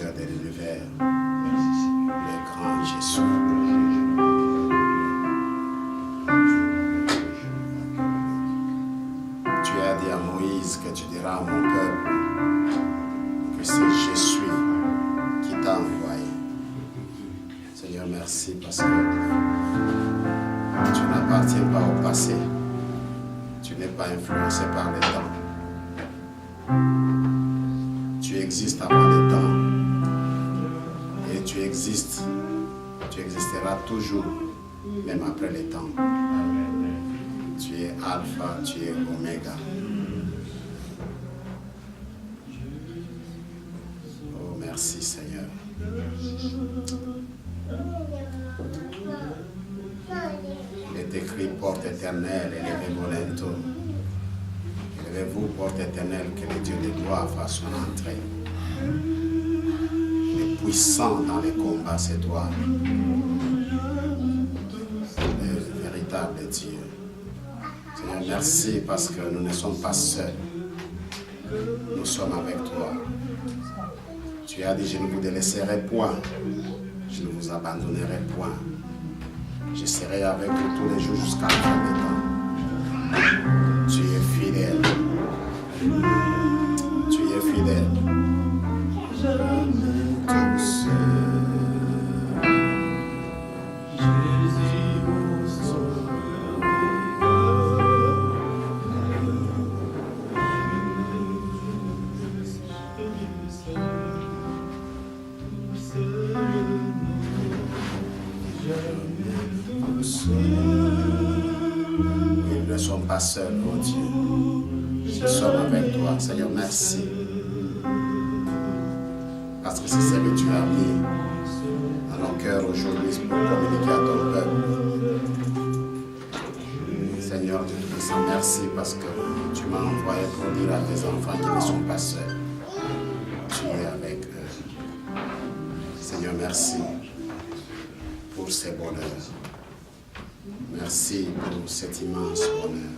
créateur de l'univers, le grand Jésus. Tu as dit à Moïse que tu diras à mon peuple que c'est Jésus qui t'a envoyé. Seigneur, merci parce que tu n'appartiens pas au passé. Tu n'es pas influencé par les temps. Tu existes avant les temps. Et tu existes. Tu existeras toujours, même après les temps. Tu es Alpha, tu es Oméga. Oh, merci Seigneur. Il est écrit porte éternelle, élevez-vous lento. Élevez-vous porte éternelle, que le Dieu de gloire fasse son entrée. Il est puissant dans les combats, c'est toi. Le véritable Dieu. Seigneur, merci parce que nous ne sommes pas seuls. Nous sommes avec toi. Tu as dit, je ne vous délaisserai point. Je ne vous abandonnerai point. Je serai avec vous tous les jours jusqu'à la fin des temps. Tu es fidèle. Tu es fidèle. Tout seul. Nous ne sommes pas seuls, oh Dieu. Nous sommes avec toi, Seigneur, merci. Parce que c'est ce que tu as mis dans nos cœurs aujourd'hui pour communiquer à ton peuple. Seigneur, Dieu Tout-Puissant, merci parce que tu m'as envoyé pour dire à tes enfants qu'ils ne sont pas seuls. Tu es avec eux. Seigneur, merci pour ces bonheurs. Merci pour cet immense bonheur.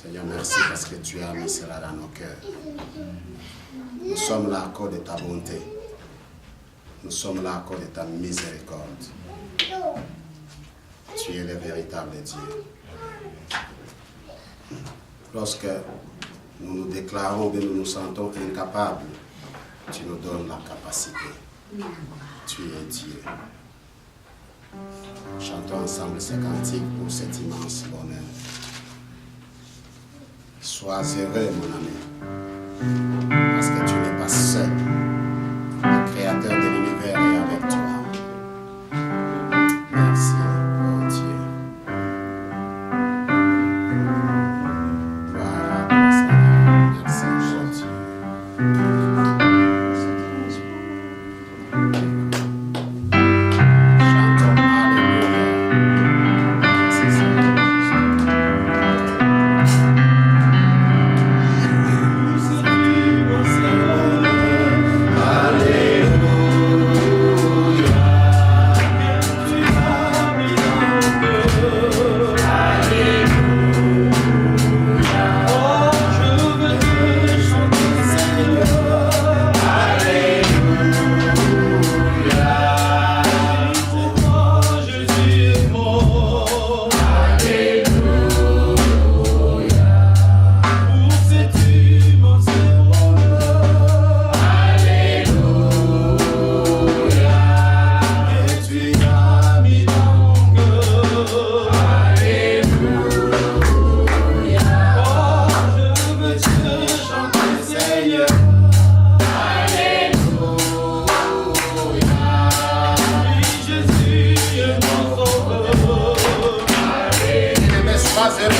Seigneur, merci parce que tu as mis cela dans nos cœurs. Nous sommes là à cause de ta bonté. Nous sommes là à cause de ta miséricorde. Tu es le véritable Dieu. Lorsque nous nous déclarons que nous nous sentons incapables, tu nous donnes la capacité. Tu es Dieu. Chantons ensemble ces cantiques pour cet immense bonheur. Sois heureux, mon ami, parce que tu n'es pas seul. Le Créateur de l'univers est avec toi. Merci, oh Dieu. Voilà, merci, oh Dieu.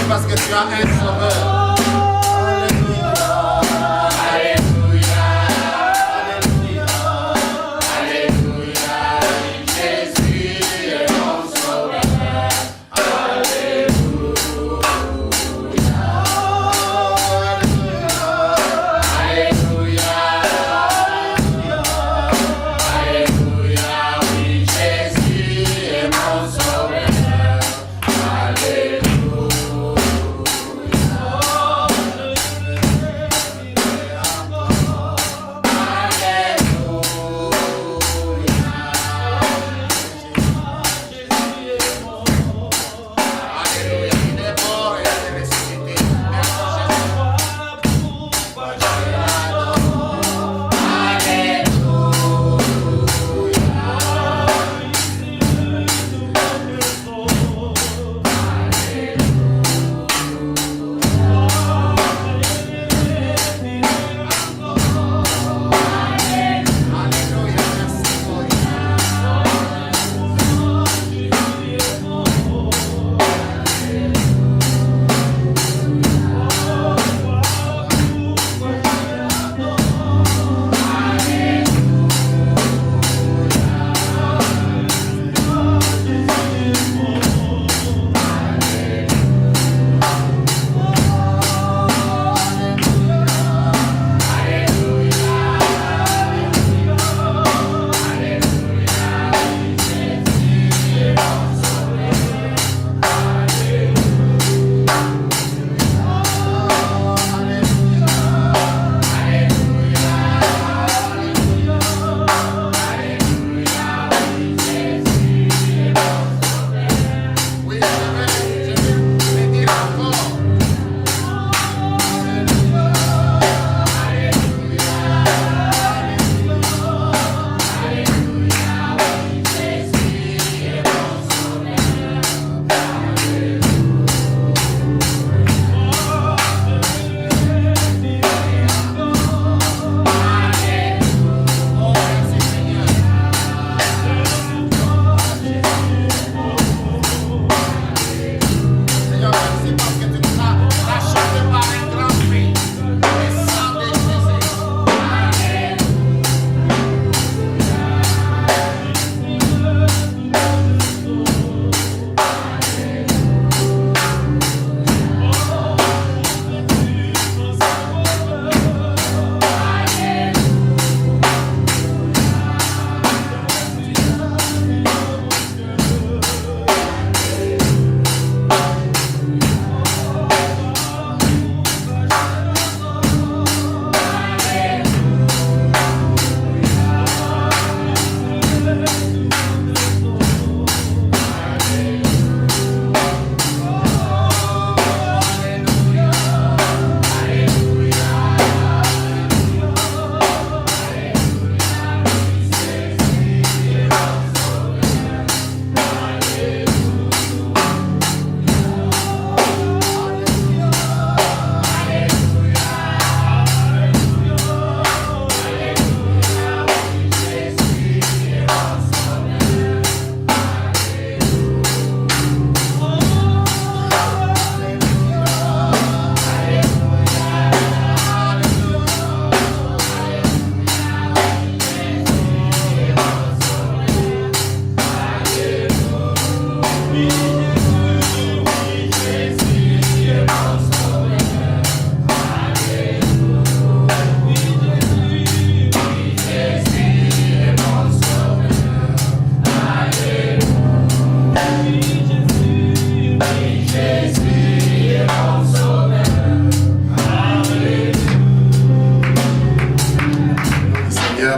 Parce que tu as un sauveur. Alléluia.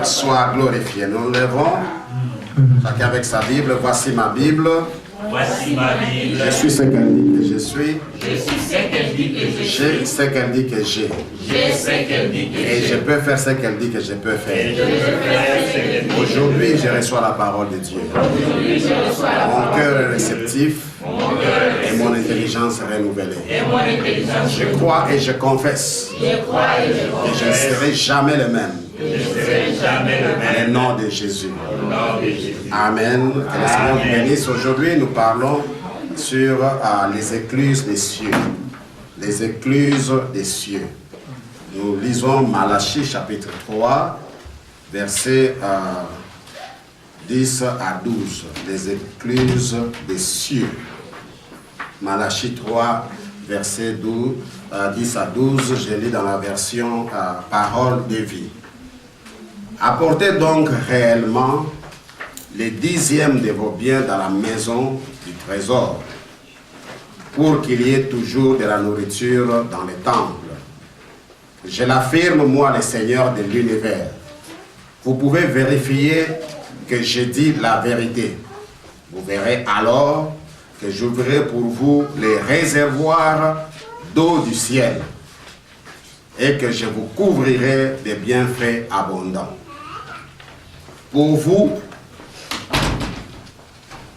Seigneur soit glorifié. Nous nous levons, chacun avec sa Bible. Voici ma Bible. Voici ma Bible. Je suis ce qu'elle dit que je suis. Je suis ce qu'elle dit que je suis. J'ai ce qu'elle dit que j'ai. J'ai ce qu'elle dit que Et j'ai. je peux faire ce qu'elle dit que je peux Et faire. je peux faire ce qu'elle dit. Aujourd'hui, je reçois la parole de Dieu. Aujourd'hui, je reçois la Mon parole. cœur est réceptif Mon cœur et mon intelligence renouvelée. et mon intelligence. Je crois et je confesse Je crois et je que je ne confesse. serai jamais le même. Je ne serai jamais le Dans même. le nom de Jésus. Au nom de Jésus. Amen. Que le Seigneur vous bénisse. Aujourd'hui, nous parlons sur les écluses des cieux. Les écluses des cieux. Nous lisons Malachie chapitre 3, versets 10 à 12. Les écluses des cieux. Malachie 3, versets 10 à 12. Je lis dans la version Parole de vie. Apportez donc réellement les dixièmes de vos biens dans la maison du trésor, pour qu'il y ait toujours de la nourriture dans les temples. Je l'affirme, moi, le Seigneur de l'univers. Vous pouvez vérifier que je dis la vérité. Vous verrez alors que j'ouvrirai pour vous les réservoirs d'eau du ciel et que je vous couvrirai de bienfaits abondants. Pour vous,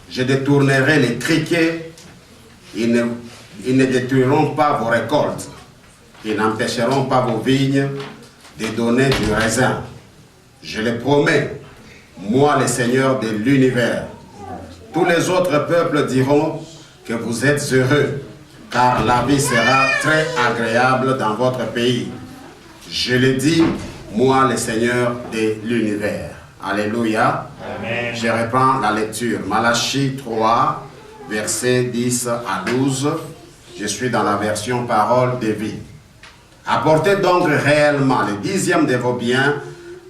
je détournerai les criquets, ils ne détruiront pas vos récoltes, ils n'empêcheront pas vos vignes de donner du raisin. Je le promets, moi le Seigneur de l'univers. Tous les autres peuples diront que vous êtes heureux, car la vie sera très agréable dans votre pays. Je le dis, moi le Seigneur de l'univers. Alléluia. Amen. Je reprends la lecture. Malachie 3, versets 10 à 12. Je suis dans la version Parole de vie. Apportez donc réellement les dixièmes de vos biens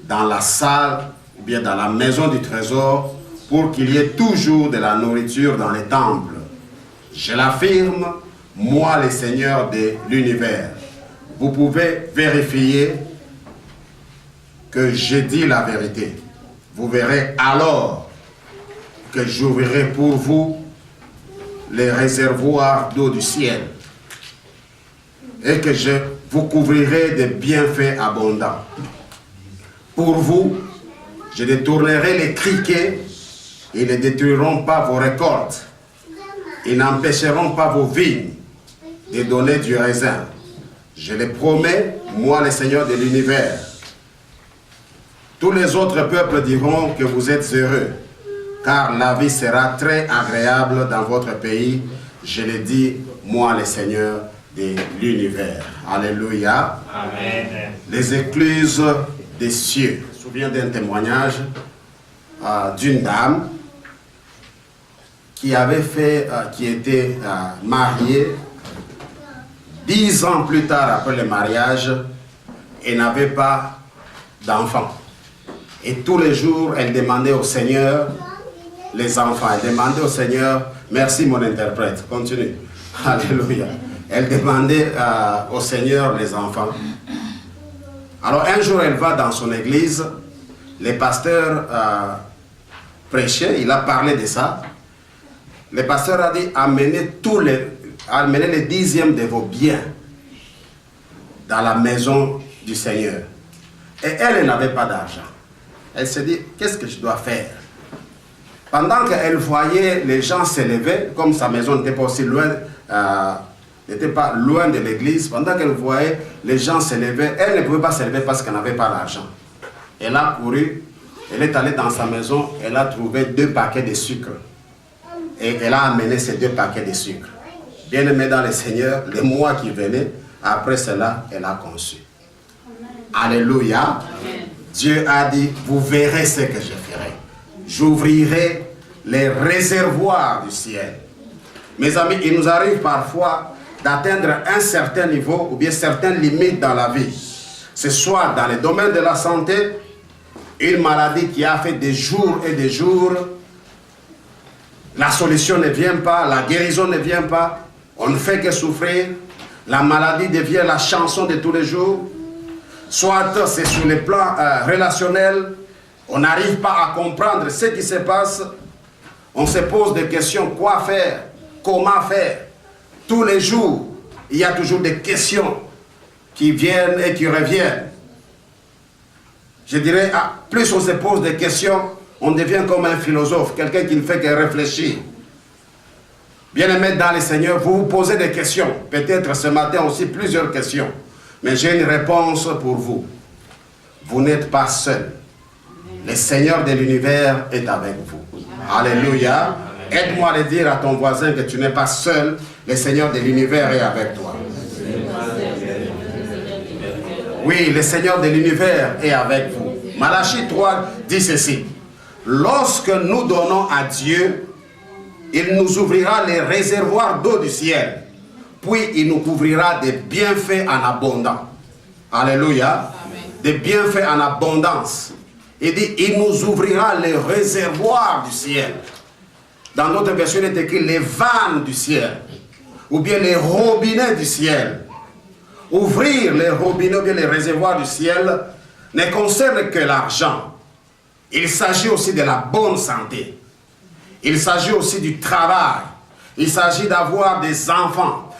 dans la salle ou bien dans la maison du trésor pour qu'il y ait toujours de la nourriture dans les temples. Je l'affirme, moi le Seigneur de l'univers. Vous pouvez vérifier que je dis la vérité. Vous verrez alors que j'ouvrirai pour vous les réservoirs d'eau du ciel et que je vous couvrirai de bienfaits abondants. Pour vous, je détournerai les criquets, ils ne détruiront pas vos récoltes, ils n'empêcheront pas vos vignes de donner du raisin. Je le promets, moi le Seigneur de l'univers. Tous les autres peuples diront que vous êtes heureux, car la vie sera très agréable dans votre pays. Je le dis, moi le Seigneur de l'univers. Alléluia. Amen. Les écluses des cieux. Je me souviens d'un témoignage d'une dame qui avait fait, qui était mariée 10 ans plus tard après le mariage et n'avait pas d'enfant. Et tous les jours, elle demandait au Seigneur les enfants. Elle demandait au Seigneur, merci mon interprète, continue. Alléluia. Elle demandait au Seigneur les enfants. Alors un jour, elle va dans son église, le pasteur prêchait, il a parlé de ça. Le pasteur a dit, amenez les dixièmes de vos biens dans la maison du Seigneur. Et elle n'avait pas d'argent. Elle s'est dit, qu'est-ce que je dois faire? Pendant qu'elle voyait les gens s'élever, comme sa maison n'était pas aussi loin, n'était pas loin de l'église, pendant qu'elle voyait les gens s'élever, elle ne pouvait pas s'élever parce qu'elle n'avait pas d'argent. Elle a couru, elle est allée dans sa maison, elle a trouvé 2 paquets de sucre. Et elle a amené ces 2 paquets de sucre. Bien aimé dans le Seigneur, les mois qui venaient, après cela, elle a conçu. Alléluia. Amen. Dieu a dit, vous verrez ce que je ferai. J'ouvrirai les réservoirs du ciel. Mes amis, il nous arrive parfois d'atteindre un certain niveau ou bien certaines limites dans la vie. Ce soit dans le domaine de la santé, une maladie qui a fait des jours et des jours, la solution ne vient pas, la guérison ne vient pas, on ne fait que souffrir, la maladie devient la chanson de tous les jours. Soit c'est sur le plan relationnel, on n'arrive pas à comprendre ce qui se passe, on se pose des questions, quoi faire, comment faire. Tous les jours, il y a toujours des questions qui viennent et qui reviennent. Je dirais, plus on se pose des questions, on devient comme un philosophe, quelqu'un qui ne fait que réfléchir. Bien-aimés dans le Seigneur, vous vous posez des questions, peut-être ce matin aussi plusieurs questions, mais j'ai une réponse pour vous. Vous n'êtes pas seul. Le Seigneur de l'univers est avec vous. Alléluia. Aide-moi à dire à ton voisin que tu n'es pas seul. Le Seigneur de l'univers est avec toi. Oui, le Seigneur de l'univers est avec vous. Malachie 3 dit ceci. Lorsque nous donnons à Dieu, il nous ouvrira les réservoirs d'eau du ciel. Puis il nous couvrira des bienfaits en abondance. Alléluia. Des bienfaits en abondance. Il dit, il nous ouvrira les réservoirs du ciel. Dans notre version, il est écrit les vannes du ciel. Ou bien les robinets du ciel. Ouvrir les robinets ou bien les réservoirs du ciel ne concerne que l'argent. Il s'agit aussi de la bonne santé. Il s'agit aussi du travail. Il s'agit d'avoir des enfants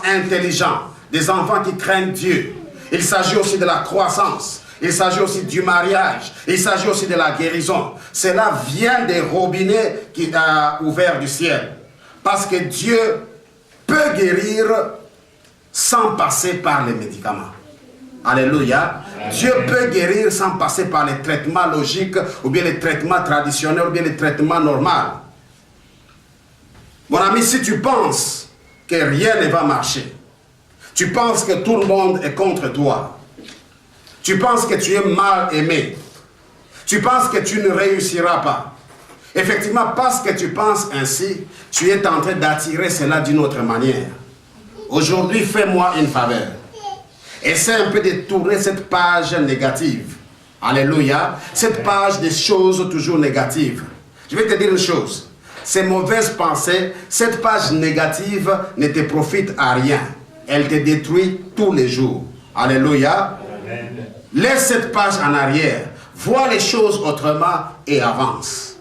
intelligents, des enfants qui craignent Dieu. Il s'agit aussi de la croissance. Il s'agit aussi du mariage. Il s'agit aussi de la guérison. Cela vient des robinets qui a ouvert du ciel. Parce que Dieu peut guérir sans passer par les médicaments. Alléluia. Dieu peut guérir sans passer par les traitements logiques ou bien les traitements traditionnels ou bien les traitements normaux. Mon ami, si tu penses que rien ne va marcher, tu penses que tout le monde est contre toi, tu penses que tu es mal aimé, tu penses que tu ne réussiras pas, effectivement, parce que tu penses ainsi, tu es en train d'attirer cela d'une autre manière. Aujourd'hui, fais-moi une faveur. Essaie un peu de tourner cette page négative. Alléluia. Cette page des choses toujours négatives. Je vais te dire une chose. Ces mauvaises pensées, cette page négative ne te profite à rien. Elle te détruit tous les jours. Alléluia. Amen. Laisse cette page en arrière. Vois les choses autrement et avance.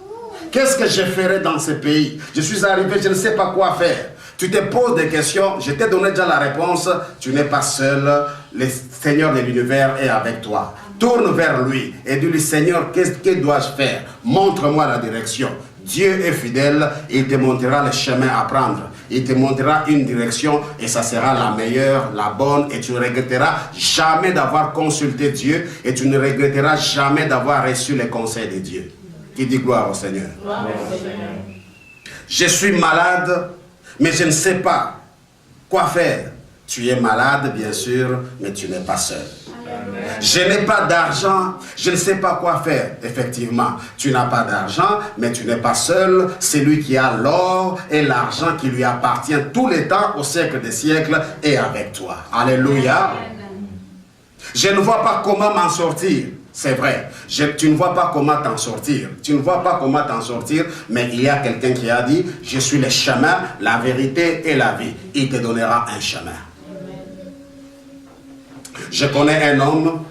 Qu'est-ce que je ferai dans ce pays? Je suis arrivé, je ne sais pas quoi faire. Tu te poses des questions, je t'ai donné déjà la réponse. Tu n'es pas seul, le Seigneur de l'univers est avec toi. Tourne vers lui et dis-lui, Seigneur, que dois-je faire? Montre-moi la direction. Dieu est fidèle, il te montrera le chemin à prendre. Il te montrera une direction et ça sera la meilleure, la bonne, et tu ne regretteras jamais d'avoir consulté Dieu et tu ne regretteras jamais d'avoir reçu les conseils de Dieu. Qui dit gloire au Seigneur. Gloire au Seigneur. Je suis malade, mais je ne sais pas quoi faire. Tu es malade, bien sûr, mais tu n'es pas seul. Amen. Je n'ai pas d'argent, je ne sais pas quoi faire. Effectivement, tu n'as pas d'argent, mais tu n'es pas seul. C'est lui qui a l'or et l'argent qui lui appartient tous les temps, au siècle des siècles, est avec toi. Alléluia. Amen. Je ne vois pas comment m'en sortir. C'est vrai, tu ne vois pas comment t'en sortir. Tu ne vois pas comment t'en sortir, mais il y a quelqu'un qui a dit, je suis le chemin, la vérité et la vie. Il te donnera un chemin. Je connais un homme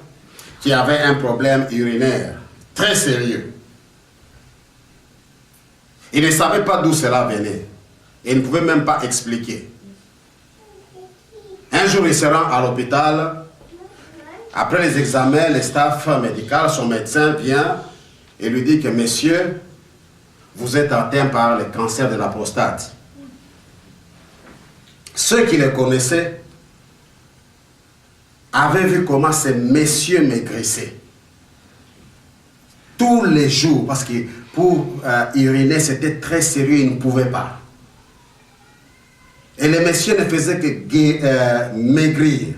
qui avait un problème urinaire très sérieux. Il ne savait pas d'où cela venait. Et il ne pouvait même pas expliquer. Un jour, il se rend à l'hôpital. Après les examens, le staff médical, son médecin vient et lui dit que, monsieur, vous êtes atteint par le cancer de la prostate. Ceux qui le connaissaient avaient vu comment ce monsieur maigrissaient. Tous les jours, parce que pour uriner, c'était très sérieux, il ne pouvait pas. Et le monsieur ne faisait que maigrir.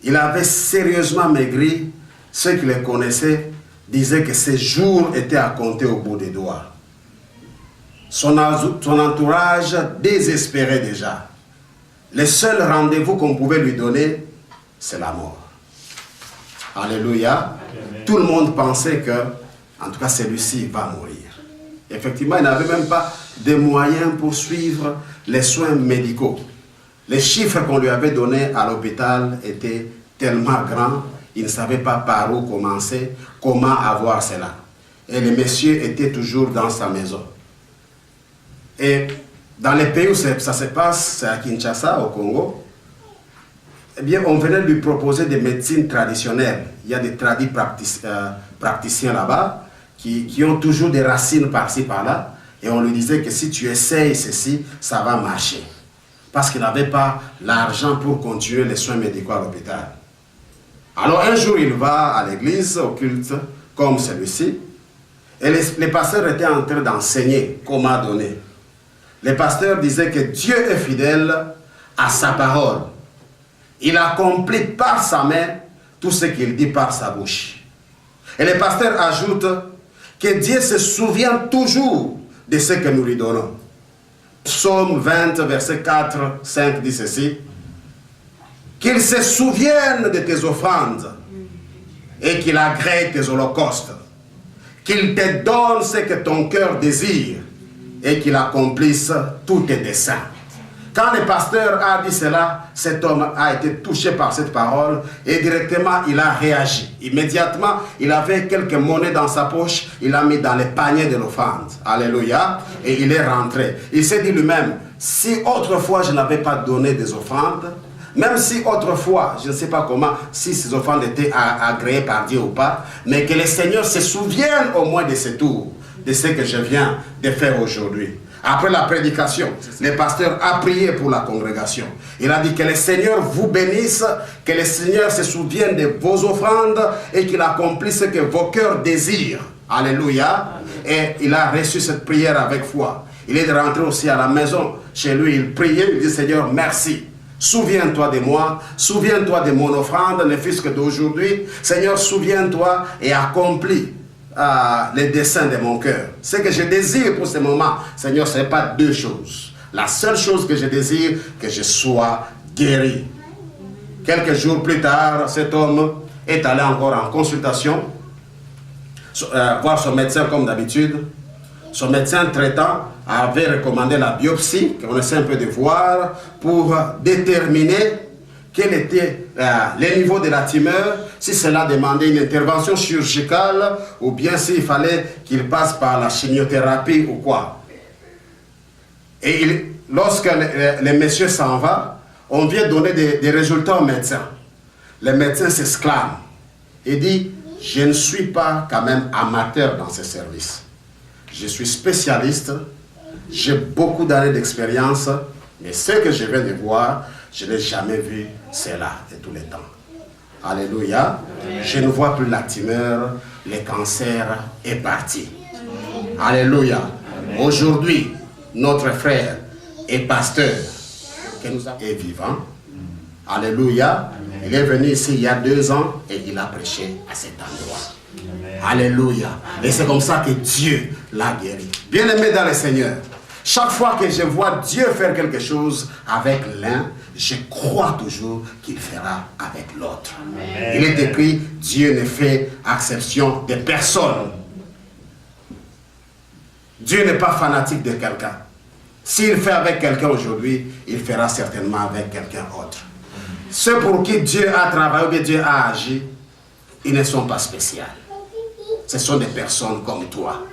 Il avait sérieusement maigri. Ceux qui le connaissaient disaient que ses jours étaient à compter au bout des doigts. Son entourage désespérait déjà. Le seul rendez-vous qu'on pouvait lui donner, c'est la mort. Alléluia. Amen. Tout le monde pensait que, en tout cas, celui-ci va mourir. Effectivement, il n'avait même pas de moyens pour suivre les soins médicaux. Les chiffres qu'on lui avait donnés à l'hôpital étaient tellement grands, il ne savait pas par où commencer, comment avoir cela. Et le monsieur était toujours dans sa maison. Et dans les pays où ça se passe, c'est à Kinshasa, au Congo, eh bien, on venait lui proposer des médecines traditionnelles. Il y a des praticiens là-bas qui ont toujours des racines par-ci, par-là. Et on lui disait que si tu essayes ceci, ça va marcher. Parce qu'il n'avait pas l'argent pour continuer les soins médicaux à l'hôpital. Alors un jour, il va à l'église, au culte, comme celui-ci. Et les pasteurs étaient en train d'enseigner comment donner. Les pasteurs disaient que Dieu est fidèle à sa parole. Il accomplit par sa main tout ce qu'il dit par sa bouche. Et les pasteurs ajoutent que Dieu se souvient toujours de ce que nous lui donnons. Psaume 20, verset 4, 5 dit ceci. Qu'il se souvienne de tes offrandes et qu'il agrée tes holocaustes. Qu'il te donne ce que ton cœur désire et qu'il accomplisse tous tes desseins. Quand le pasteur a dit cela, cet homme a été touché par cette parole et directement il a réagi. Immédiatement, il avait quelques monnaies dans sa poche, il a mis dans les paniers de l'offrande. Alléluia. Et il est rentré. Il s'est dit lui-même, si autrefois je n'avais pas donné des offrandes, même si autrefois, je ne sais pas comment, si ces offrandes étaient agréées par Dieu ou pas, mais que le Seigneur se souvienne au moins de ce tour, de ce que je viens de faire aujourd'hui. Après la prédication, le pasteur a prié pour la congrégation. Il a dit que le Seigneur vous bénisse, que le Seigneur se souvienne de vos offrandes et qu'il accomplisse ce que vos cœurs désirent. Alléluia. Et il a reçu cette prière avec foi. Il est rentré aussi à la maison. Chez lui, il priait, il dit Seigneur, merci. Souviens-toi de moi, souviens-toi de mon offrande, ne fût-ce que d'aujourd'hui. Seigneur, souviens-toi et accomplis les desseins de mon cœur. Ce que je désire pour ce moment, Seigneur, ce n'est pas deux choses. La seule chose que je désire, que je sois guéri. Quelques jours plus tard, cet homme est allé encore en consultation, voir son médecin comme d'habitude. Son médecin traitant avait recommandé la biopsie, qu'on essaie un peu de voir, pour déterminer quel était le niveau de la tumeur, si cela demandait une intervention chirurgicale ou bien s'il fallait qu'il passe par la chimiothérapie ou quoi. Et lorsque le monsieur s'en va, on vient donner des résultats au médecin. Le médecin s'exclame et dit, je ne suis pas quand même amateur dans ce service. Je suis spécialiste, j'ai beaucoup d'années d'expérience, mais ce que je viens de voir, je n'ai jamais vu cela de tous les temps. Alléluia. Je ne vois plus la tumeur, le cancer est parti. Alléluia. Aujourd'hui, notre frère est pasteur, est vivant. Alléluia. Il est venu ici il y a 2 ans et il a prêché à cet endroit. Alléluia. Et c'est comme ça que Dieu l'a guéri. Bien-aimé dans le Seigneur, chaque fois que je vois Dieu faire quelque chose avec l'un, je crois toujours qu'il fera avec l'autre. Il est écrit, Dieu ne fait exception de personne. Dieu n'est pas fanatique de quelqu'un. S'il fait avec quelqu'un aujourd'hui, il fera certainement avec quelqu'un d'autre. Ceux pour qui Dieu a travaillé ou bien Dieu a agi, ils ne sont pas spéciaux. Ce sont des personnes comme toi.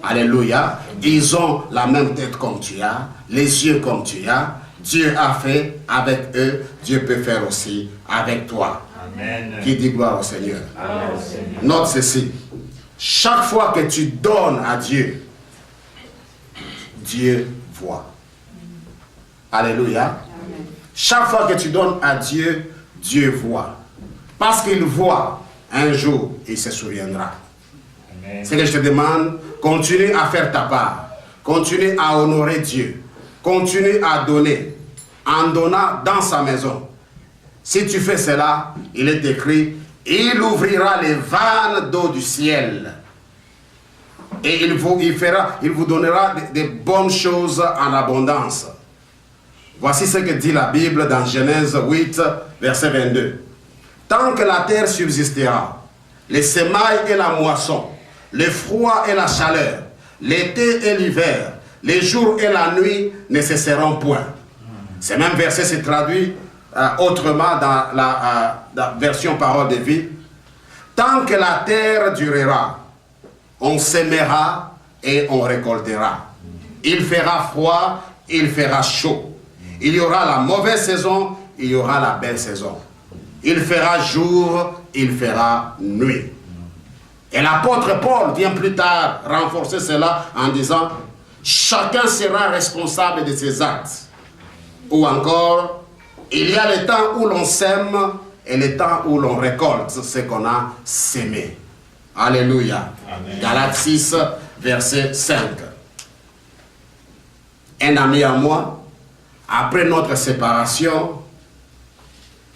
Alléluia. Ils ont la même tête comme tu as, les yeux comme tu as. Dieu a fait avec eux, Dieu peut faire aussi avec toi. Amen. Qui dit gloire au Seigneur. Amen. Note ceci. Chaque fois que tu donnes à Dieu, Dieu voit. Alléluia. Amen. Chaque fois que tu donnes à Dieu, Dieu voit. Parce qu'il voit, un jour, il se souviendra. Amen. Ce que je te demande, continue à faire ta part. Continue à honorer Dieu. Continue à donner. En donnant dans sa maison. Si tu fais cela, il est écrit, il ouvrira les vannes d'eau du ciel. Et il vous donnera de bonnes choses en abondance. Voici ce que dit la Bible dans Genèse 8, verset 22. Tant que la terre subsistera, les semailles et la moisson, le froid et la chaleur, l'été et l'hiver, les jours et la nuit ne cesseront point. Ce même verset se traduit autrement dans la version Parole de vie. Tant que la terre durera, on sèmera et on récoltera. Il fera froid, il fera chaud. Il y aura la mauvaise saison, il y aura la belle saison. Il fera jour, il fera nuit. Et l'apôtre Paul vient plus tard renforcer cela en disant, chacun sera responsable de ses actes. Ou encore, il y a le temps où l'on sème et le temps où l'on récolte ce qu'on a sémé. Alléluia. Amen. Galates 6, verset 5. Un ami à moi, après notre séparation,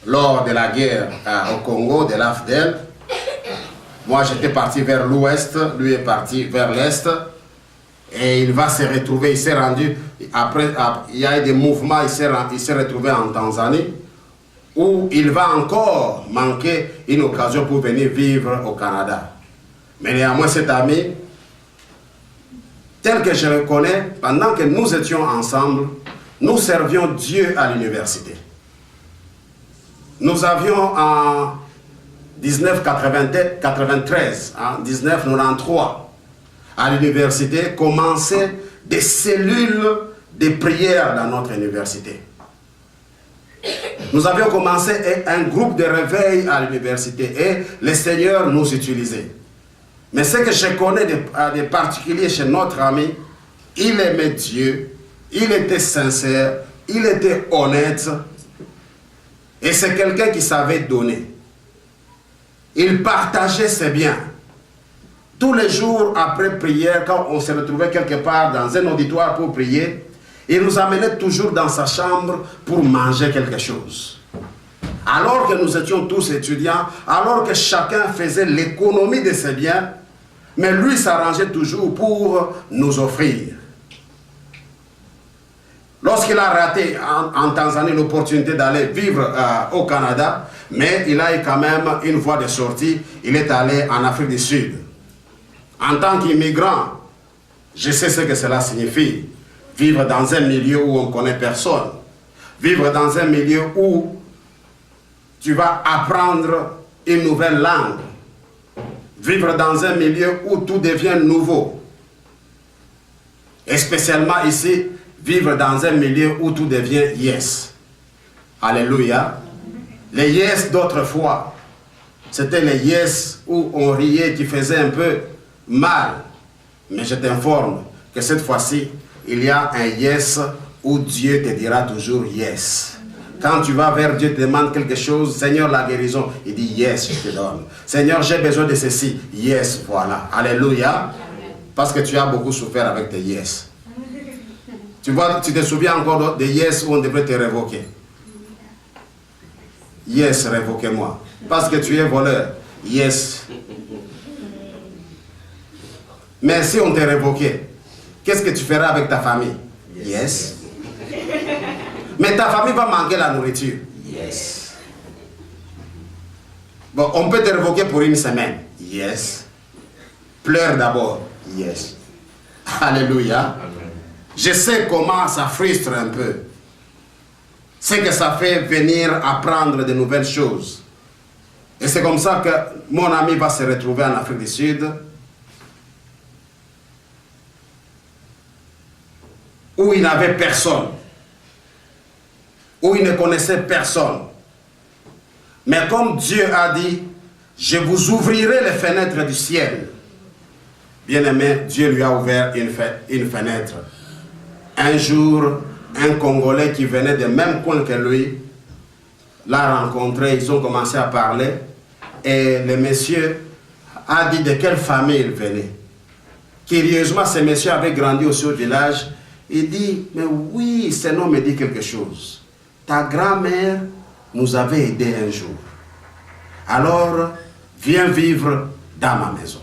lors de la guerre au Congo, de l'AFDEL, moi j'étais parti vers l'ouest, lui est parti vers l'est, et il va se retrouver, il s'est rendu, après il y a eu des mouvements, il s'est retrouvé en Tanzanie, où il va encore manquer une occasion pour venir vivre au Canada. Mais néanmoins cet ami, tel que je le connais, pendant que nous étions ensemble, nous servions Dieu à l'université. Nous avions en 1993, en 1993, à l'université, commencé des cellules de prière dans notre université. Nous avions commencé un groupe de réveil à l'université et le Seigneur nous utilisait. Mais ce que je connais de particulier chez notre ami, il aimait Dieu, il était sincère, il était honnête, et c'est quelqu'un qui savait donner. Il partageait ses biens. Tous les jours après prière, quand on se retrouvait quelque part dans un auditoire pour prier, il nous amenait toujours dans sa chambre pour manger quelque chose. Alors que nous étions tous étudiants, alors que chacun faisait l'économie de ses biens, mais lui s'arrangeait toujours pour nous offrir. Lorsqu'il a raté en Tanzanie l'opportunité d'aller vivre au Canada, mais il a eu quand même une voie de sortie, il est allé en Afrique du Sud. En tant qu'immigrant, je sais ce que cela signifie. Vivre dans un milieu où on ne connaît personne. Vivre dans un milieu où tu vas apprendre une nouvelle langue. Vivre dans un milieu où tout devient nouveau. Et spécialement ici, vivre dans un milieu où tout devient yes. Alléluia. Les yes d'autrefois, c'était les yes où on riait, qui faisaient un peu mal. Mais je t'informe que cette fois-ci, il y a un yes où Dieu te dira toujours yes. Quand tu vas vers Dieu, te demande quelque chose, Seigneur, la guérison, il dit yes, je te donne. Seigneur, j'ai besoin de ceci, yes, voilà. Alléluia. Parce que tu as beaucoup souffert avec tes yes. Tu vois, tu te souviens encore des yes où on devrait te révoquer. Yes, révoquez-moi. Parce que tu es voleur. Yes. Mais si on te révoquait, qu'est-ce que tu feras avec ta famille? Yes. Mais ta famille va manquer la nourriture. Yes. Bon, on peut te révoquer pour une semaine. Yes. Pleure d'abord. Yes. Alléluia. Je sais comment ça frustre un peu. C'est que ça fait venir apprendre de nouvelles choses. Et c'est comme ça que mon ami va se retrouver en Afrique du Sud, où il n'avait personne, où il ne connaissait personne. Mais comme Dieu a dit, je vous ouvrirai les fenêtres du ciel. Bien-aimé, Dieu lui a ouvert une fenêtre. Un jour, un Congolais qui venait du même coin que lui l'a rencontré, ils ont commencé à parler et le monsieur a dit de quelle famille il venait. Curieusement, ce monsieur avait grandi aussi au village. Il dit, mais oui, ce nom me dit quelque chose. Ta grand-mère nous avait aidés un jour. Alors, viens vivre dans ma maison.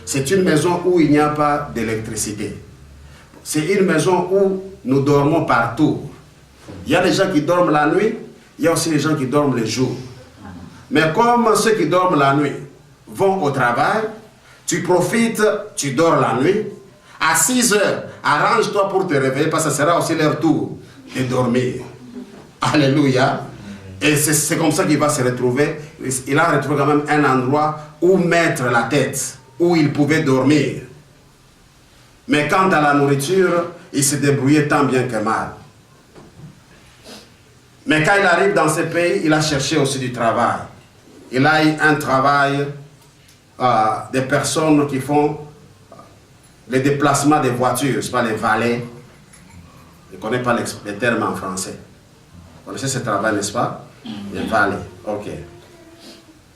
C'est une maison où il n'y a pas d'électricité. C'est une maison où nous dormons partout. Il y a des gens qui dorment la nuit, il y a aussi des gens qui dorment le jour. Mais comme ceux qui dorment la nuit vont au travail, tu profites, tu dors la nuit. À 6 heures, arrange-toi pour te réveiller parce que ce sera aussi leur tour de dormir. Alléluia. Et c'est comme ça qu'il va se retrouver. Il a retrouvé quand même un endroit où mettre la tête, où il pouvait dormir. Mais quant à la nourriture, il se débrouillait tant bien que mal. Mais quand il arrive dans ce pays, il a cherché aussi du travail. Il a eu un travail des personnes qui font les déplacements des voitures, c'est pas les valets. Je ne connais pas les termes en français. Vous connaissez ce travail, n'est-ce pas? Les valets, ok.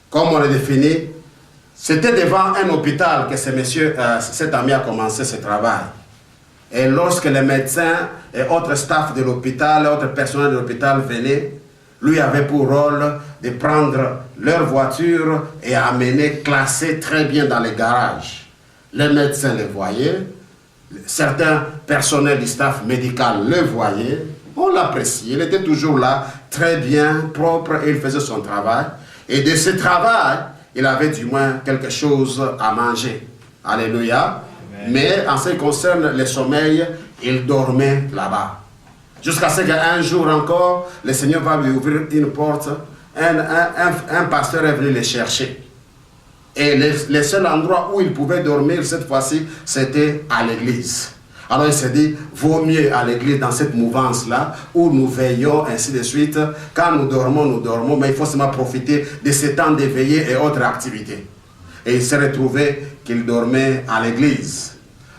Comme on le définit, c'était devant un hôpital que cet ami a commencé ce travail. Et lorsque les médecins et autres staffs de l'hôpital, autres personnels de l'hôpital venaient, lui avait pour rôle de prendre leur voiture et amener, classer très bien dans les garages. Les médecins les voyaient, certains personnels du staff médical le voyaient, on l'appréciait, il était toujours là, très bien, propre, et il faisait son travail. Et de ce travail, il avait du moins quelque chose à manger. Alléluia. Amen. Mais en ce qui concerne le sommeil, il dormait là-bas. Jusqu'à ce qu'un jour encore, le Seigneur va lui ouvrir une porte. Un pasteur est venu le chercher. Et le seul endroit où il pouvait dormir cette fois-ci, c'était à l'église. Alors il s'est dit, vaut mieux à l'église dans cette mouvance-là, où nous veillons, ainsi de suite. Quand nous dormons, mais il faut seulement profiter de ce temps de veillée et autres activités. Et il s'est retrouvé qu'il dormait à l'église.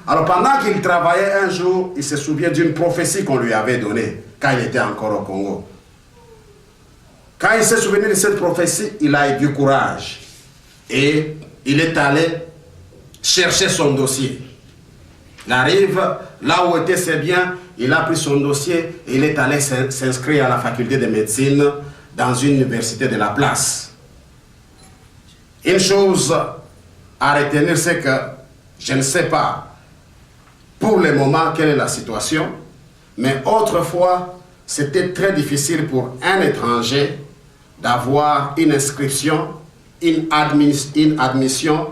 Alors pendant qu'il travaillait un jour, il se souvient d'une prophétie qu'on lui avait donnée, quand il était encore au Congo. Quand il s'est souvenu de cette prophétie, il a eu du courage. Et il est allé chercher son dossier. Il arrive là où étaient ses biens, il a pris son dossier et il est allé s'inscrire à la faculté de médecine dans une université de la place. Une chose à retenir, c'est que je ne sais pas pour le moment quelle est la situation, mais autrefois, c'était très difficile pour un étranger d'avoir une inscription, une admission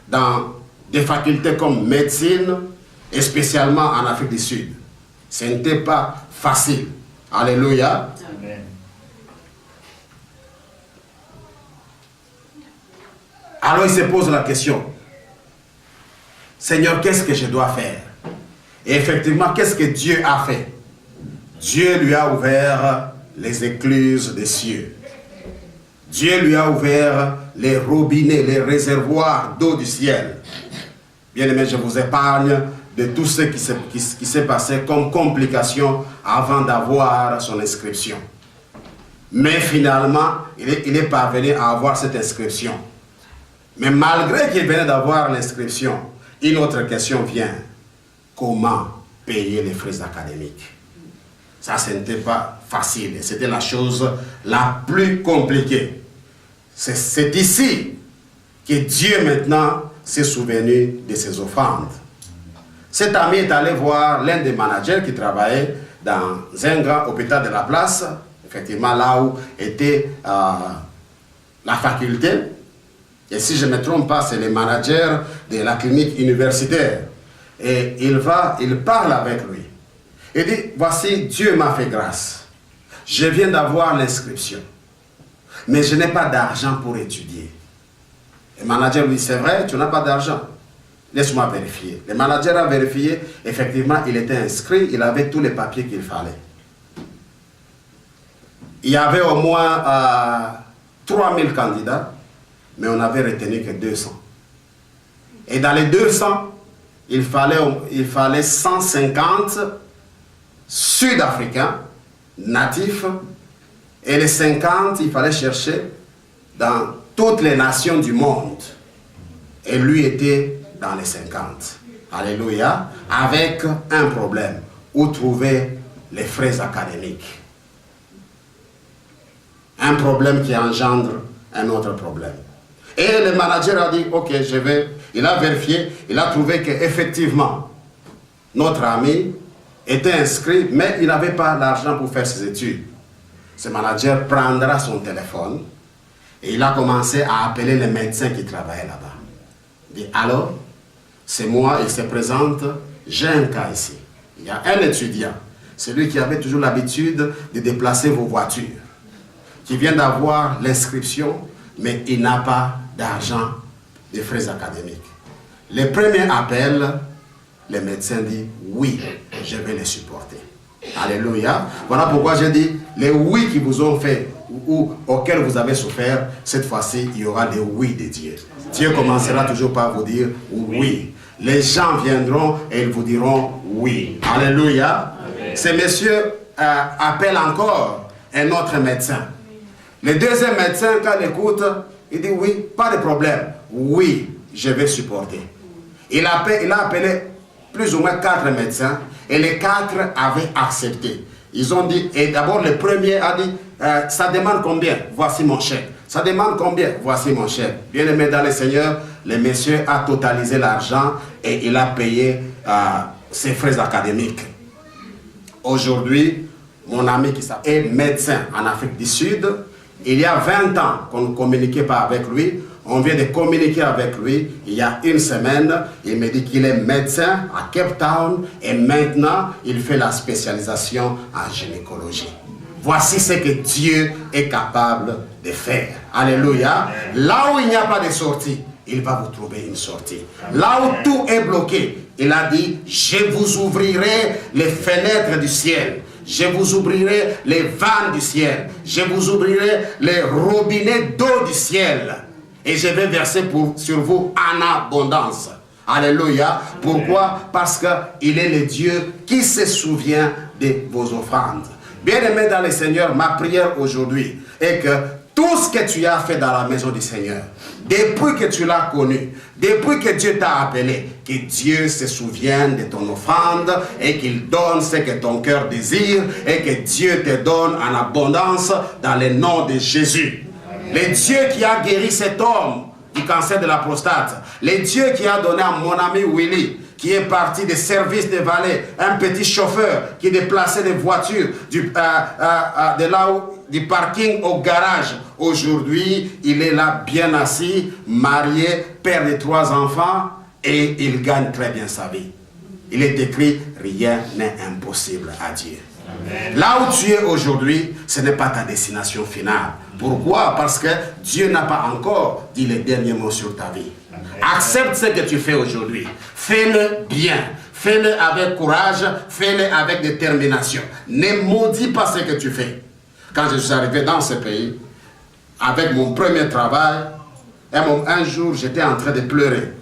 dans des facultés comme médecine, et spécialement en Afrique du Sud. Ce n'était pas facile. Alléluia. Amen. Alors il se pose la question, Seigneur, qu'est-ce que je dois faire? Et effectivement, qu'est-ce que Dieu a fait? Dieu lui a ouvert les écluses des cieux. Dieu lui a ouvert les robinets, les réservoirs d'eau du ciel. Bien aimé, je vous épargne de tout ce qui s'est passé comme complication avant d'avoir son inscription. Mais finalement, il est parvenu à avoir cette inscription. Mais malgré qu'il venait d'avoir l'inscription, une autre question vient. Comment payer les frais académiques? Ça, ce n'était pas facile. C'était la chose la plus compliquée. C'est ici que Dieu maintenant s'est souvenu de ses offrandes. Cet ami est allé voir l'un des managers qui travaillait dans un grand hôpital de la place, effectivement là où était la faculté. Et si je ne me trompe pas, c'est le manager de la clinique universitaire. Et il parle avec lui. Il dit, voici, Dieu m'a fait grâce. Je viens d'avoir l'inscription. Mais je n'ai pas d'argent pour étudier. Le manager lui dit, c'est vrai, tu n'as pas d'argent. Laisse-moi vérifier. Le manager a vérifié, effectivement, il était inscrit, il avait tous les papiers qu'il fallait. Il y avait au moins 3000 candidats, mais on n'avait retenu que 200. Et dans les 200, il fallait 150 Sud-Africains, natifs, et les 50, il fallait chercher dans toutes les nations du monde. Et lui était dans les 50. Alléluia. Avec un problème. Où trouver les frais académiques? Un problème qui engendre un autre problème. Et le manager a dit, ok, je vais. Il a vérifié, il a trouvé qu'effectivement, notre ami était inscrit, mais il n'avait pas l'argent pour faire ses études. Ce manager prendra son téléphone et il a commencé à appeler les médecins qui travaillaient là-bas. Il dit, alors, c'est moi, il se présente, j'ai un cas ici. Il y a un étudiant, celui qui avait toujours l'habitude de déplacer vos voitures. qui vient d'avoir l'inscription, mais il n'a pas d'argent des frais académiques. Les premiers appels, les médecins disent oui, je vais les supporter. Alléluia. Voilà pourquoi j'ai dit, les oui qui vous ont fait ou auxquels vous avez souffert, cette fois-ci, il y aura des oui de Dieu. Dieu commencera toujours par vous dire oui. Les gens viendront et ils vous diront oui. Alléluia. Ces messieurs appellent encore un autre médecin. Le deuxième médecin, quand il écoute, il dit oui, pas de problème. Oui, je vais supporter. Il a appelé plus ou moins 4 médecins et les 4 avaient accepté. Ils ont dit, et d'abord le premier a dit, ça demande combien? Voici mon chèque. Ça demande combien? Voici mon chèque. Bien aimé dans le Seigneur, le monsieur a totalisé l'argent et il a payé ses frais académiques. Aujourd'hui, mon ami qui est médecin en Afrique du Sud, il y a 20 ans qu'on ne communiquait pas avec lui. On vient de communiquer avec lui il y a une semaine. Il me dit qu'il est médecin à Cape Town et maintenant il fait la spécialisation en gynécologie. Voici ce que Dieu est capable de faire. Alléluia. Là où il n'y a pas de sortie, il va vous trouver une sortie. Là où tout est bloqué, il a dit, je vous ouvrirai les fenêtres du ciel. Je vous ouvrirai les vannes du ciel. Je vous ouvrirai les robinets d'eau du ciel. Et je vais verser sur vous en abondance. Alléluia. Pourquoi? Parce qu'il est le Dieu qui se souvient de vos offrandes. Bien-aimé dans le Seigneur, ma prière aujourd'hui est que tout ce que tu as fait dans la maison du Seigneur, depuis que tu l'as connu, depuis que Dieu t'a appelé, que Dieu se souvienne de ton offrande et qu'il donne ce que ton cœur désire et que Dieu te donne en abondance dans le nom de Jésus. Le Dieu qui a guéri cet homme du cancer de la prostate, le Dieu qui a donné à mon ami Willy, qui est parti des services de valet, un petit chauffeur qui déplaçait des voitures du parking au garage. Aujourd'hui, il est là bien assis, marié, père de 3 enfants et il gagne très bien sa vie. Il est écrit, rien n'est impossible à Dieu. Amen. Là où tu es aujourd'hui, ce n'est pas ta destination finale. Pourquoi? Parce que Dieu n'a pas encore dit les derniers mots sur ta vie. Amen. Accepte ce que tu fais aujourd'hui. Fais-le bien. Fais-le avec courage. Fais-le avec détermination. Ne maudis pas ce que tu fais. Quand je suis arrivé dans ce pays, avec mon premier travail, un jour, j'étais en train de pleurer.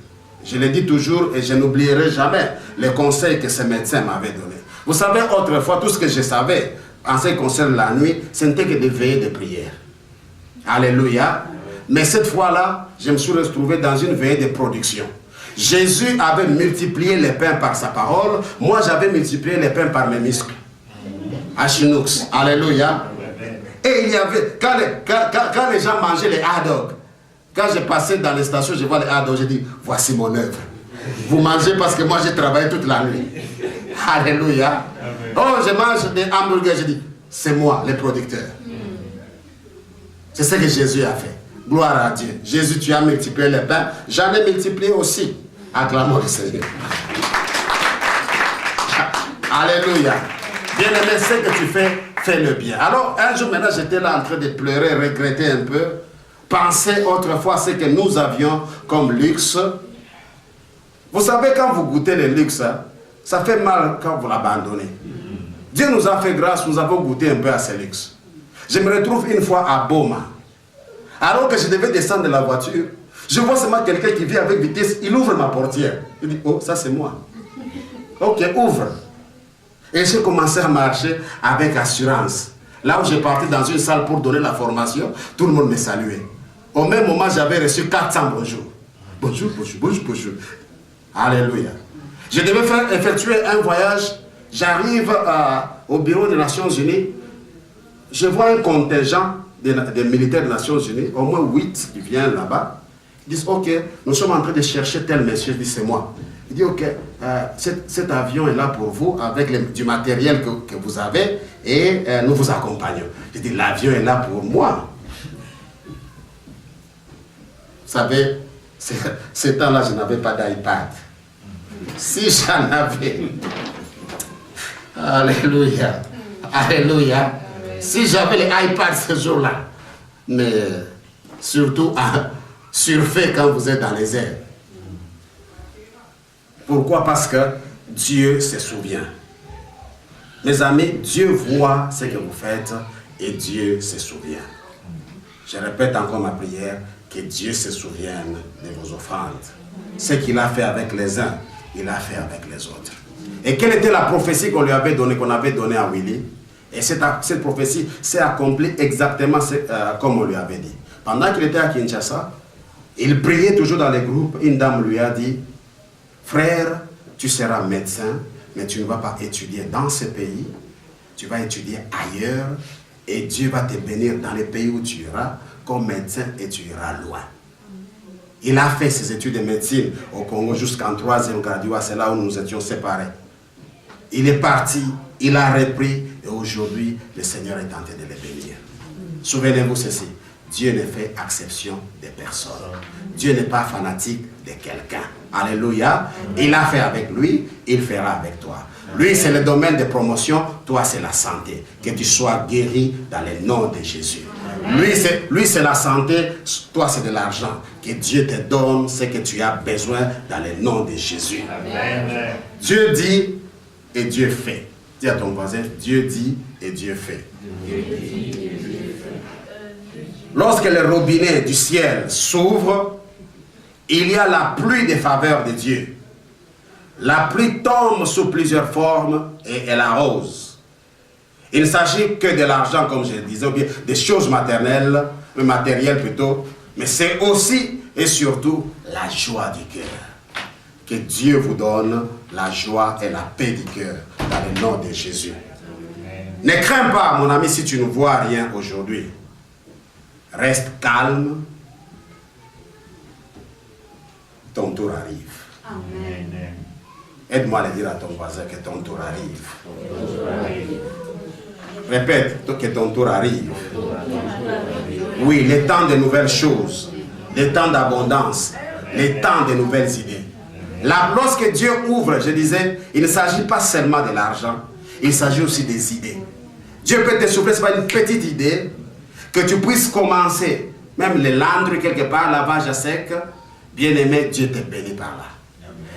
Je le dis toujours et je n'oublierai jamais les conseils que ce médecin m'avait donnés. Vous savez, autrefois, tout ce que je savais en ce qui concerne la nuit, ce n'était que des veillées de prière. Alléluia. Mais cette fois-là, je me suis retrouvé dans une veillée de production. Jésus avait multiplié les pains par sa parole. Moi, j'avais multiplié les pains par mes muscles. À Chinook. Alléluia. Et il y avait, quand les gens mangeaient les hot dogs, quand je passais dans les stations, je vois les hot dogs, je dis, voici mon œuvre. Vous mangez parce que moi, j'ai travaillé toute la nuit. Alléluia. Oh, je mange des hamburgers, je dis, c'est moi, le producteur. C'est ce que Jésus a fait. Gloire à Dieu. Jésus, tu as multiplié les pains. J'en ai multiplié aussi. Acclamons le Seigneur. Alléluia. Bien-aimé, ce que tu fais, fais-le bien. Alors, un jour maintenant, j'étais là en train de pleurer, regretter un peu. Penser autrefois ce que nous avions comme luxe. Vous savez, quand vous goûtez le luxe, ça fait mal quand vous l'abandonnez. Dieu nous a fait grâce, nous avons goûté un peu à ce luxe. Je me retrouve une fois à Boma. Alors que je devais descendre de la voiture, je vois seulement quelqu'un qui vient avec vitesse, il ouvre ma portière. Il dit, oh, ça c'est moi. Ok, ouvre. Et j'ai commencé à marcher avec assurance. Là où j'ai parti dans une salle pour donner la formation, tout le monde me saluait. Au même moment, j'avais reçu 400 bonjours. Bonjour, bonjour, bonjour, bonjour. Alléluia. Je devais effectuer un voyage. J'arrive au bureau des Nations Unies. Je vois un contingent des militaires des Nations Unies, au moins 8 qui viennent là-bas. Ils disent, ok, nous sommes en train de chercher tel monsieur. Je dis, c'est moi. Il dit, ok, cet avion est là pour vous, avec du matériel que vous avez, et nous vous accompagnons. Je dis, l'avion est là pour moi. Vous savez, ce temps-là, je n'avais pas d'iPad. Si j'en avais, alléluia, alléluia, si j'avais l'iPad ce jour-là, mais surtout à surfer quand vous êtes dans les airs. Pourquoi? Parce que Dieu se souvient. Mes amis, Dieu voit ce que vous faites et Dieu se souvient. Je répète encore ma prière, que Dieu se souvienne de vos offrandes. Ce qu'il a fait avec les uns, il a fait avec les autres. Et quelle était la prophétie qu'on lui avait donnée, qu'on avait donnée à Willy? Et cette prophétie s'est accomplie exactement comme on lui avait dit. Pendant qu'il était à Kinshasa, il priait toujours dans les groupes. Une dame lui a dit, frère, tu seras médecin, mais tu ne vas pas étudier dans ce pays, tu vas étudier ailleurs, et Dieu va te bénir dans les pays où tu iras comme médecin et tu iras loin. Il a fait ses études de médecine au Congo jusqu'en 3e graduat, c'est là où nous étions séparés. Il est parti, il a repris, et aujourd'hui, le Seigneur est en train de le bénir. Souvenez-vous ceci, Dieu ne fait exception de personne. Dieu n'est pas fanatique de quelqu'un. Alléluia. Il a fait avec lui, il fera avec toi. Lui, c'est le domaine de promotion, toi, c'est la santé. Que tu sois guéri dans le nom de Jésus. Lui, c'est la santé, toi, c'est de l'argent. Que Dieu te donne ce que tu as besoin dans le nom de Jésus. Amen. Dieu dit et Dieu fait. Dis à ton voisin, Dieu dit et Dieu fait. Lorsque le robinet du ciel s'ouvre, il y a la pluie des faveurs de Dieu. La pluie tombe sous plusieurs formes et elle arrose. Il ne s'agit que de l'argent, comme je le disais, ou bien des choses matérielles plutôt, mais c'est aussi et surtout la joie du cœur. Que Dieu vous donne la joie et la paix du cœur dans le nom de Jésus. Ne crains pas, mon ami, si tu ne vois rien aujourd'hui. Reste calme. Ton tour arrive. Amen. Aide-moi à le dire à ton voisin que ton tour arrive. Répète que ton tour arrive. Oui, le temps de nouvelles choses, le temps d'abondance, le temps de nouvelles idées. Là, lorsque Dieu ouvre, je disais, il ne s'agit pas seulement de l'argent, il s'agit aussi des idées. Dieu peut te souffler, ce n'est pas une petite idée, que tu puisses commencer, même les landres quelque part, lavage à sec, bien-aimé, Dieu te bénit par là.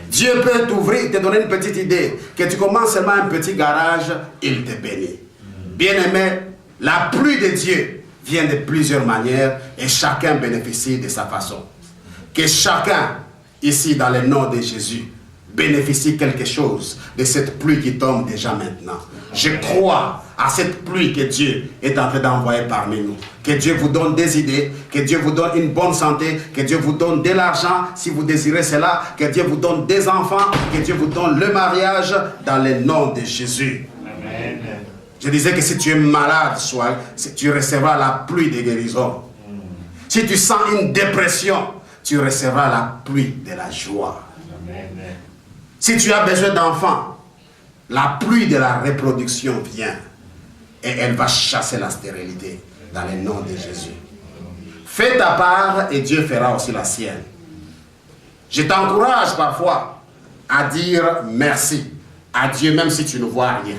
Dieu peut t'ouvrir, te donner une petite idée, que tu commences seulement un petit garage, il te bénit. Bien-aimé, la pluie de Dieu vient de plusieurs manières et chacun bénéficie de sa façon. Que chacun, ici dans le nom de Jésus, bénéficie quelque chose de cette pluie qui tombe déjà maintenant. Je crois à cette pluie que Dieu est en train d'envoyer parmi nous. Que Dieu vous donne des idées, que Dieu vous donne une bonne santé, que Dieu vous donne de l'argent si vous désirez cela, que Dieu vous donne des enfants, que Dieu vous donne le mariage dans le nom de Jésus. Amen. Je disais que si tu es malade, tu recevras la pluie de guérison. Si tu sens une dépression, tu recevras la pluie de la joie. Amen. Si tu as besoin d'enfants, la pluie de la reproduction vient et elle va chasser la stérilité dans le nom de Jésus. Fais ta part et Dieu fera aussi la sienne. Je t'encourage parfois à dire merci à Dieu même si tu ne vois rien.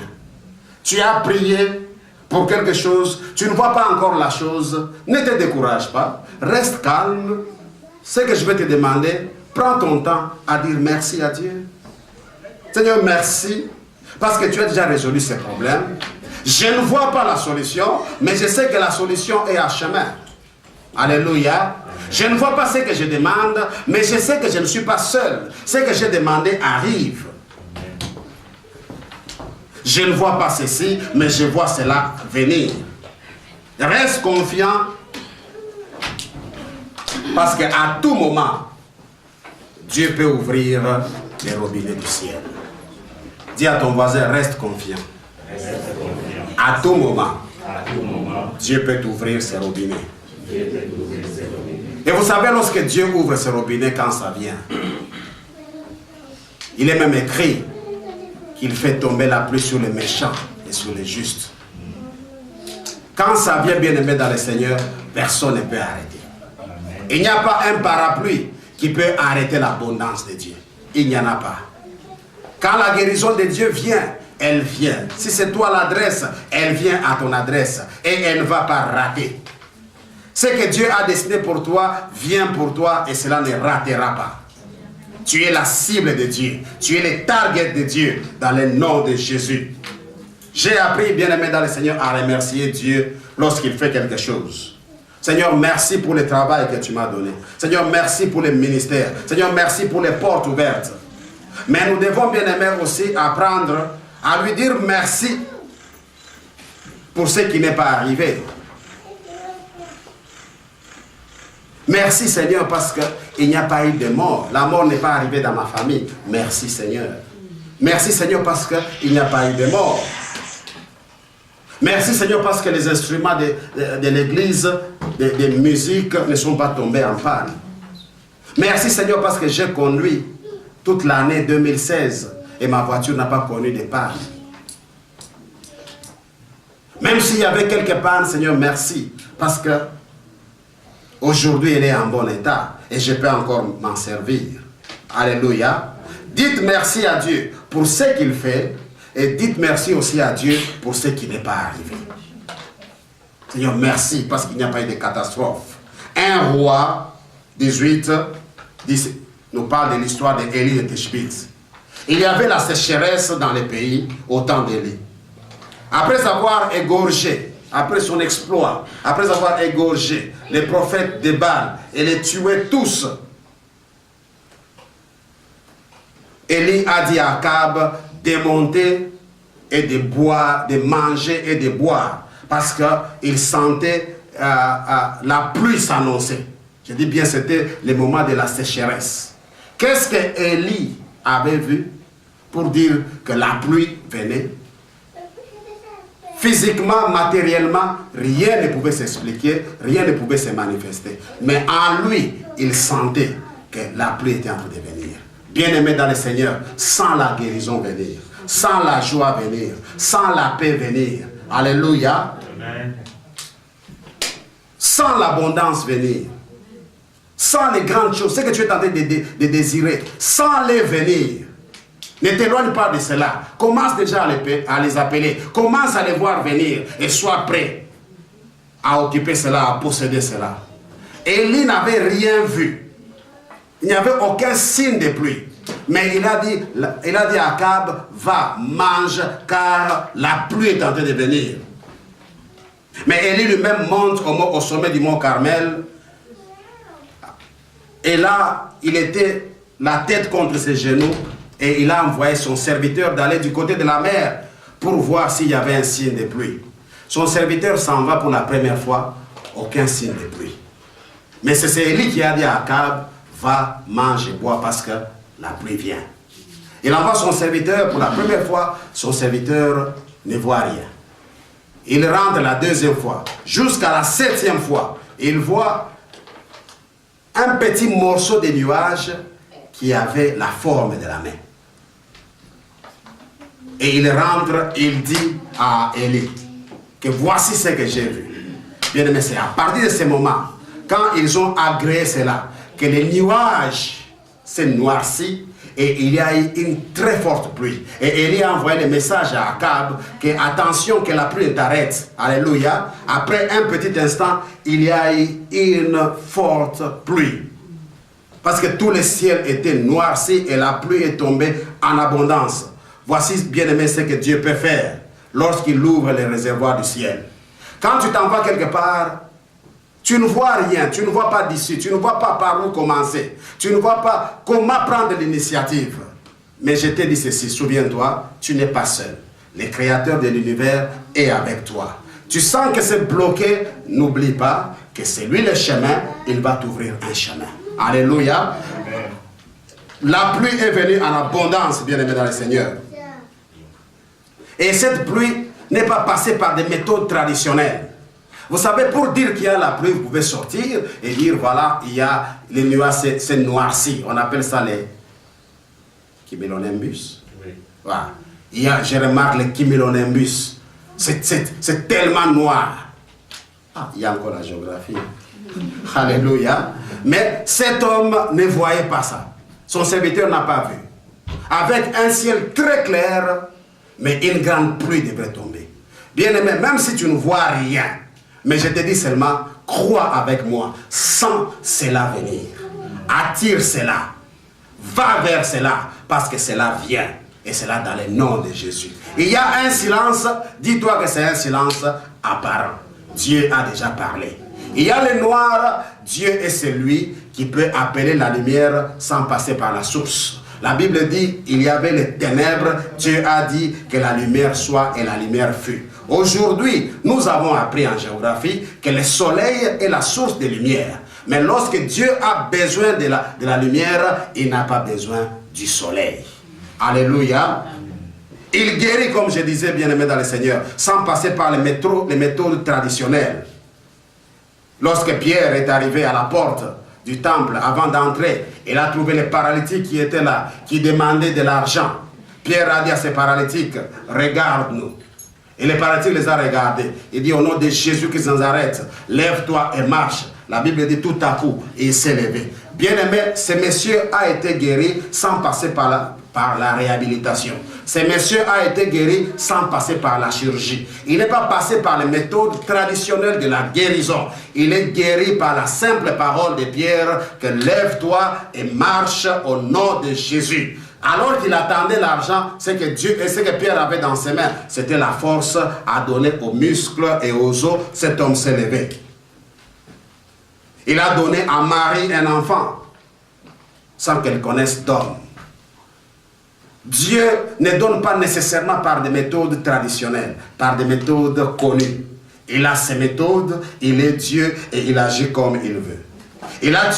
Tu as prié pour quelque chose, tu ne vois pas encore la chose, ne te décourage pas, reste calme. Ce que je vais te demander, prends ton temps à dire merci à Dieu. Seigneur, merci, parce que tu as déjà résolu ces problèmes. Je ne vois pas la solution, mais je sais que la solution est à chemin. Alléluia. Je ne vois pas ce que je demande, mais je sais que je ne suis pas seul. Ce que j'ai demandé arrive. Je ne vois pas ceci, mais je vois cela venir. Reste confiant, parce qu'à tout moment, Dieu peut ouvrir les robinets du ciel. Dis à ton voisin, reste confiant. À tout moment, Dieu peut ouvrir ses robinets. Et vous savez, lorsque Dieu ouvre ses robinets, quand ça vient, il est même écrit qu'il fait tomber la pluie sur les méchants et sur les justes. Quand ça vient, bien aimé dans le Seigneur, personne ne peut arrêter. Il n'y a pas un parapluie qui peut arrêter l'abondance de Dieu. Il n'y en a pas. Quand la guérison de Dieu vient, elle vient. Si c'est toi l'adresse, elle vient à ton adresse et elle ne va pas rater. Ce que Dieu a destiné pour toi, vient pour toi et cela ne ratera pas. Tu es la cible de Dieu. Tu es le target de Dieu dans le nom de Jésus. J'ai appris, bien-aimé dans le Seigneur, à remercier Dieu lorsqu'il fait quelque chose. Seigneur, merci pour le travail que tu m'as donné. Seigneur, merci pour le ministère. Seigneur, merci pour les portes ouvertes. Mais nous devons, bien-aimé, aussi apprendre à lui dire merci pour ce qui n'est pas arrivé. Merci Seigneur parce qu'il n'y a pas eu de mort. La mort n'est pas arrivée dans ma famille. Merci Seigneur. Merci Seigneur parce qu'il n'y a pas eu de mort. Merci Seigneur parce que les instruments de l'église, de musique ne sont pas tombés en panne. Merci Seigneur parce que j'ai conduit toute l'année 2016 et ma voiture n'a pas connu de panne. Même s'il y avait quelques pannes, Seigneur, merci parce que aujourd'hui, elle est en bon état et je peux encore m'en servir. Alléluia. Dites merci à Dieu pour ce qu'il fait et dites merci aussi à Dieu pour ce qui n'est pas arrivé. Seigneur, merci parce qu'il n'y a pas eu de catastrophe. 1 Roi 18 nous parle de l'histoire d'Élie et Tishbite. Il y avait la sécheresse dans les pays au temps d'Élie. Après avoir égorgé, après son exploit, après avoir égorgé les prophètes de Baal et les tué tous, Élie a dit à Akab de monter et de boire, de manger et de boire, parce qu'il sentait la pluie s'annoncer. Je dis bien, c'était le moment de la sécheresse. Qu'est-ce que Élie avait vu pour dire que la pluie venait? Physiquement, matériellement, rien ne pouvait s'expliquer, rien ne pouvait se manifester. Mais en lui, il sentait que la pluie était en train de venir. Bien-aimé dans le Seigneur, sans la guérison venir, sans la joie venir, sans la paix venir, alléluia, amen. Sans l'abondance venir, sans les grandes choses, ce que tu es en train de désirer, sans les venir, ne t'éloigne pas de cela. Commence déjà à les appeler. Commence à les voir venir et sois prêt à occuper cela, à posséder cela. Élie n'avait rien vu. Il n'y avait aucun signe de pluie. Mais il a dit à Akab, va, mange, car la pluie est en train de venir. Mais Élie lui-même monte au sommet du mont Carmel. Et là, il était la tête contre ses genoux. Et il a envoyé son serviteur d'aller du côté de la mer pour voir s'il y avait un signe de pluie. Son serviteur s'en va pour la première fois, aucun signe de pluie. Mais c'est Élie qui a dit à Akab, va, mange et bois parce que la pluie vient. Il envoie son serviteur pour la première fois, son serviteur ne voit rien. Il rentre la deuxième fois, jusqu'à la 7e fois. Il voit un petit morceau de nuage qui avait la forme de la main. Et il rentre, il dit à Élie que voici ce que j'ai vu. Bien aimé, c'est à partir de ce moment, quand ils ont agréé cela, que les nuages s'est noirci et il y a eu une très forte pluie. Et Élie a envoyé le message à Akab que attention que la pluie t'arrête. Alléluia. Après un petit instant, il y a eu une forte pluie. Parce que tout le ciel était noirci et la pluie est tombée en abondance. Voici, bien-aimé, ce que Dieu peut faire lorsqu'il ouvre les réservoirs du ciel. Quand tu t'en vas quelque part, tu ne vois rien, tu ne vois pas d'issue, tu ne vois pas par où commencer, tu ne vois pas comment prendre l'initiative. Mais je t'ai dit ceci, souviens-toi, tu n'es pas seul. Le Créateur de l'univers est avec toi. Tu sens que c'est bloqué, n'oublie pas que c'est lui le chemin, il va t'ouvrir un chemin. Alléluia. Amen. La pluie est venue en abondance, bien-aimé dans le Seigneur. Et cette pluie n'est pas passée par des méthodes traditionnelles. Vous savez, pour dire qu'il y a la pluie, vous pouvez sortir et dire, voilà, il y a les nuages, c'est noirci. On appelle ça les cumulonimbus. Oui. Voilà. Je remarque les cumulonimbus. C'est tellement noir. Ah, il y a encore la géographie. Alléluia. Mais cet homme ne voyait pas ça. Son serviteur n'a pas vu. Avec un ciel très clair, mais une grande pluie devrait tomber. Bien aimé, même si tu ne vois rien, mais je te dis seulement, crois avec moi, sens cela venir. Attire cela. Va vers cela, parce que cela vient. Et cela dans le nom de Jésus. Il y a un silence, dis-toi que c'est un silence apparent. Dieu a déjà parlé. Il y a le noir, Dieu est celui qui peut appeler la lumière sans passer par la source. La Bible dit, il y avait les ténèbres, Dieu a dit que la lumière soit et la lumière fut. Aujourd'hui, nous avons appris en géographie que le soleil est la source de lumière. Mais lorsque Dieu a besoin de la lumière, il n'a pas besoin du soleil. Alléluia. Il guérit, comme je disais, bien-aimé dans le Seigneur, sans passer par les méthodes traditionnelles. Lorsque Pierre est arrivé à la porte du temple, avant d'entrer, il a trouvé les paralytiques qui étaient là, qui demandaient de l'argent. Pierre a dit à ces paralytiques, regarde-nous. Et les paralytiques les a regardés. Il dit, au nom de Jésus qui s'en arrête, lève-toi et marche. La Bible dit tout à coup, et il s'est levé. Bien-aimé, ce monsieur a été guéri sans passer par la réhabilitation. Ce monsieur a été guéri sans passer par la chirurgie. Il n'est pas passé par les méthodes traditionnelles de la guérison. Il est guéri par la simple parole de Pierre que lève-toi et marche au nom de Jésus. Alors qu'il attendait l'argent, ce que Pierre avait dans ses mains, c'était la force à donner aux muscles et aux os. Cet homme s'est levé. Il a donné à Marie un enfant sans qu'elle connaisse d'homme. Dieu ne donne pas nécessairement par des méthodes traditionnelles, par des méthodes connues. Il a ses méthodes, il est Dieu et il agit comme il veut. Il a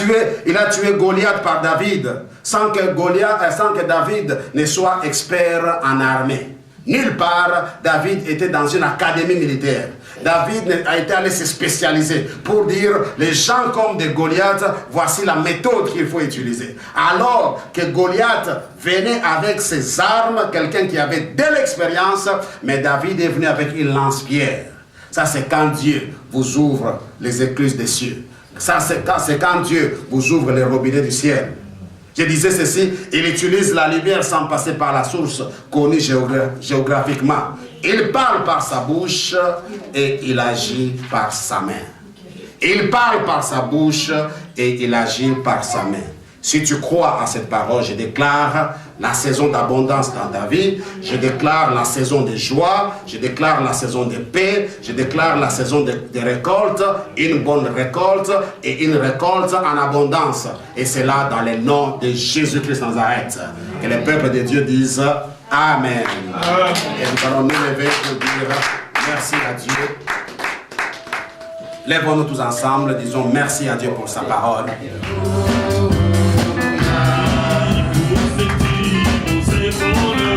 tué Goliath par David, sans que David ne soit expert en armée. Nulle part, David était dans une académie militaire. David a été allé se spécialiser pour dire, les gens comme de Goliath, voici la méthode qu'il faut utiliser. Alors que Goliath venait avec ses armes, quelqu'un qui avait de l'expérience, mais David est venu avec une lance-pierre. Ça, c'est quand Dieu vous ouvre les écluses des cieux. Ça, c'est quand Dieu vous ouvre les robinets du ciel. Je disais ceci, il utilise la lumière sans passer par la source connue géographiquement. Il parle par sa bouche et il agit par sa main. Il parle par sa bouche et il agit par sa main. Si tu crois à cette parole, je déclare la saison d'abondance dans ta vie, je déclare la saison de joie, je déclare la saison de paix, je déclare la saison de récolte, une bonne récolte et une récolte en abondance. Et c'est là dans le nom de Jésus-Christ Nazareth. Que le peuple de Dieu dise Amen. Amen. Et nous allons nous lever pour dire merci à Dieu. Lèvons-nous tous ensemble, disons merci à Dieu pour sa parole. Nous sentimos el poder.